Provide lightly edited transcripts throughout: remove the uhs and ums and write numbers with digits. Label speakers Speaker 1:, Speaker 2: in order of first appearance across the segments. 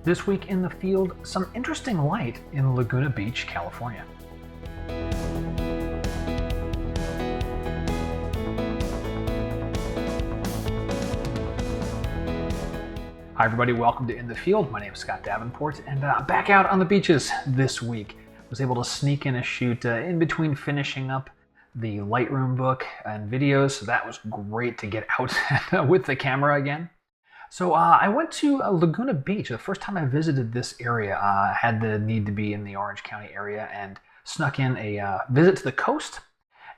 Speaker 1: This week in the field, some interesting light in Laguna Beach, California. Hi everybody, welcome to In the Field. My name is Scott Davenport, and I'm back out on the beaches this week. Was able to sneak in a shoot in between finishing up the Lightroom book and videos, so that was great to get out with the camera again. So I went to Laguna Beach. The first time I visited this area, I had the need to be in the Orange County area and snuck in a visit to the coast.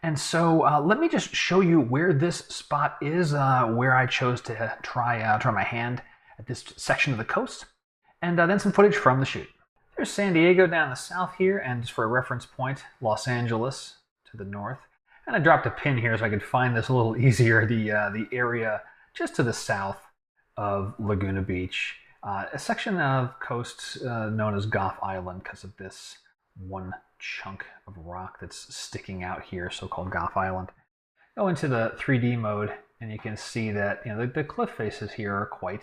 Speaker 1: And so let me just show you where this spot is, where I chose to try my hand at this section of the coast, and then some footage from the shoot. There's San Diego down the south here, and just for a reference point, Los Angeles to the north. And I dropped a pin here so I could find this a little easier, the area just to the south of Laguna Beach, a section of coast known as Goff Island because of this one chunk of rock that's sticking out here, so-called Goff Island. Go into the 3D mode, and you can see that the cliff faces here are quite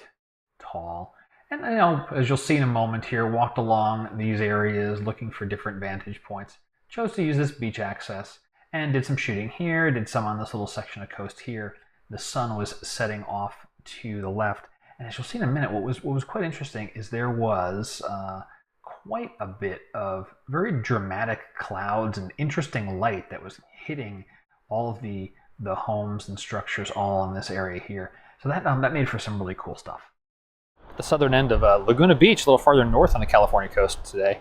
Speaker 1: tall. And as you'll see in a moment here, walked along these areas looking for different vantage points. Chose to use this beach access and did some shooting here, did some on this little section of coast here. The sun was setting off to the left. And as you'll see in a minute, what was quite interesting is there was quite a bit of very dramatic clouds and interesting light that was hitting all of the homes and structures all in this area here. So that made for some really cool stuff. The southern end of Laguna Beach, a little farther north on the California coast today.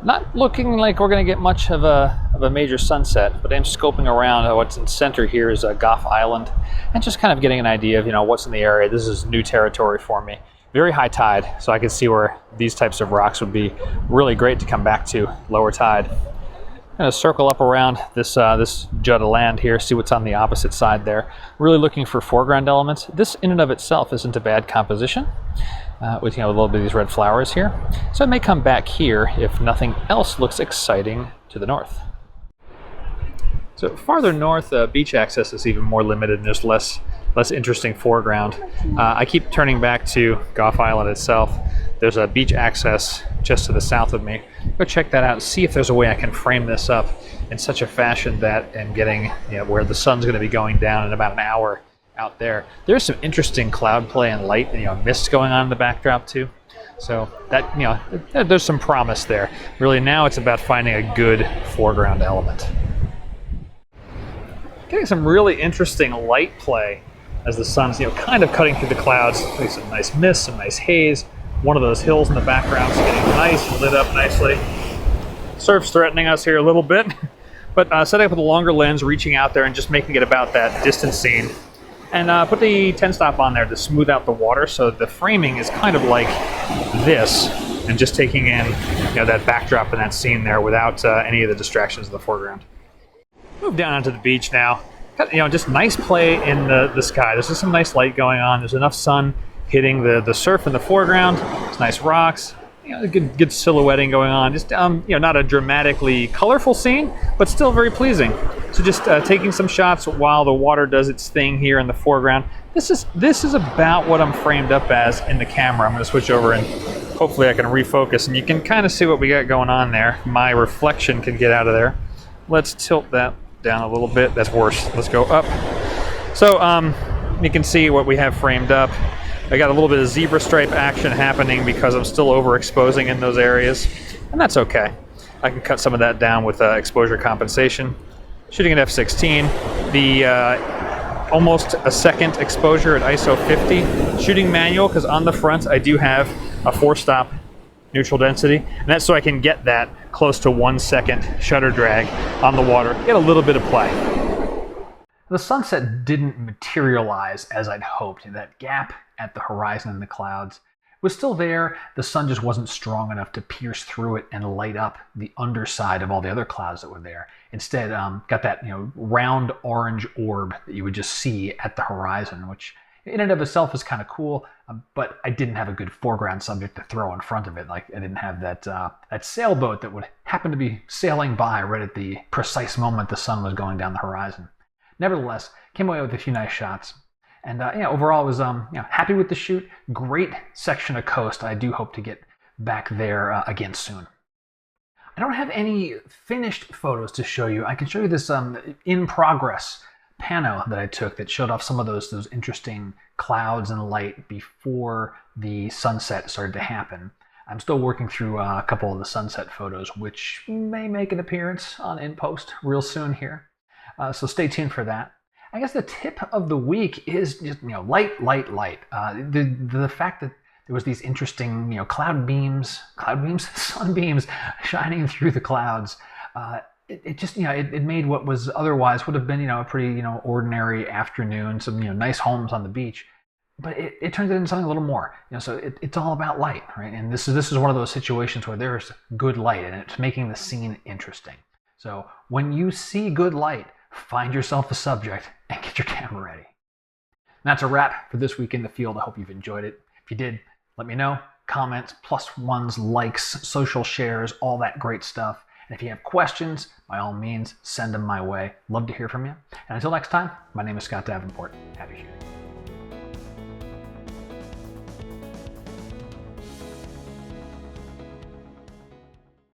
Speaker 1: Not looking like we're going to get much of a major sunset, but I'm scoping around. What's in center here is Goff Island, and just kind of getting an idea of what's in the area. This is new territory for me. Very high tide, so I can see where these types of rocks would be really great to come back to lower tide. I'm going to circle up around this jut of land here, see what's on the opposite side there. Really looking for foreground elements. This in and of itself isn't a bad composition. With a little bit of these red flowers here. So I may come back here if nothing else looks exciting to the north. So farther north, beach access is even more limited and there's less interesting foreground. I keep turning back to Goff Island itself. There's a beach access just to the south of me. Go check that out and see if there's a way I can frame this up in such a fashion that I'm getting where the sun's going to be going down in about an hour out there. There's some interesting cloud play and light, mist going on in the backdrop too. So that, there's some promise there. Really now it's about finding a good foreground element. Getting some really interesting light play as the sun's, kind of cutting through the clouds. Some nice mist, some nice haze. One of those hills in the background is getting nice, lit up nicely. Surf's threatening us here a little bit, but setting up with a longer lens, reaching out there and just making it about that distance scene. And put the 10 stop on there to smooth out the water, so the framing is kind of like this, and just taking in that backdrop and that scene there without any of the distractions in the foreground. Move down onto the beach now. Just nice play in the sky. There's just some nice light going on. There's enough sun hitting the surf in the foreground. There's nice rocks. Good silhouetting going on. Just not a dramatically colorful scene, but still very pleasing. So just taking some shots while the water does its thing here in the foreground. This is about what I'm framed up as in the camera. I'm going to switch over and hopefully I can refocus, and you can kind of see what we got going on there. My reflection can get out of there. Let's tilt that down a little bit. That's worse. Let's go up. So you can see what we have framed up. I got a little bit of zebra stripe action happening because I'm still overexposing in those areas, and that's okay. I can cut some of that down with exposure compensation. Shooting at f/16, the almost a second exposure at ISO 50. Shooting manual because on the front I do have a 4-stop neutral density, and that's so I can get that close to 1 second shutter drag on the water, get a little bit of play. The sunset didn't materialize as I'd hoped. That gap at the horizon in the clouds was still there. The sun just wasn't strong enough to pierce through it and light up the underside of all the other clouds that were there. Instead, got that round orange orb that you would just see at the horizon, which in and of itself is kind of cool, but I didn't have a good foreground subject to throw in front of it. Like I didn't have that sailboat that would happen to be sailing by right at the precise moment the sun was going down the horizon. Nevertheless, came away with a few nice shots. And overall, I was happy with the shoot. Great section of coast. I do hope to get back there again soon. I don't have any finished photos to show you. I can show you this in progress pano that I took that showed off some of those interesting clouds and light before the sunset started to happen. I'm still working through a couple of the sunset photos, which may make an appearance on In Post real soon here. So stay tuned for that. I guess the tip of the week is just, light. The fact that there was these interesting, sunbeams shining through the clouds. It just, it made what was otherwise would have been, a pretty, ordinary afternoon, some, nice homes on the beach. But it turns it into something a little more, so it's all about light, right? And this is one of those situations where there's good light and it's making the scene interesting. So when you see good light, find yourself a subject and get your camera ready. And that's a wrap for this week in the field. I hope you've enjoyed it. If you did, let me know. Comments, +1s, likes, social shares, all that great stuff. And if you have questions, by all means, send them my way. Love to hear from you. And until next time, my name is Scott Davenport. Happy shooting.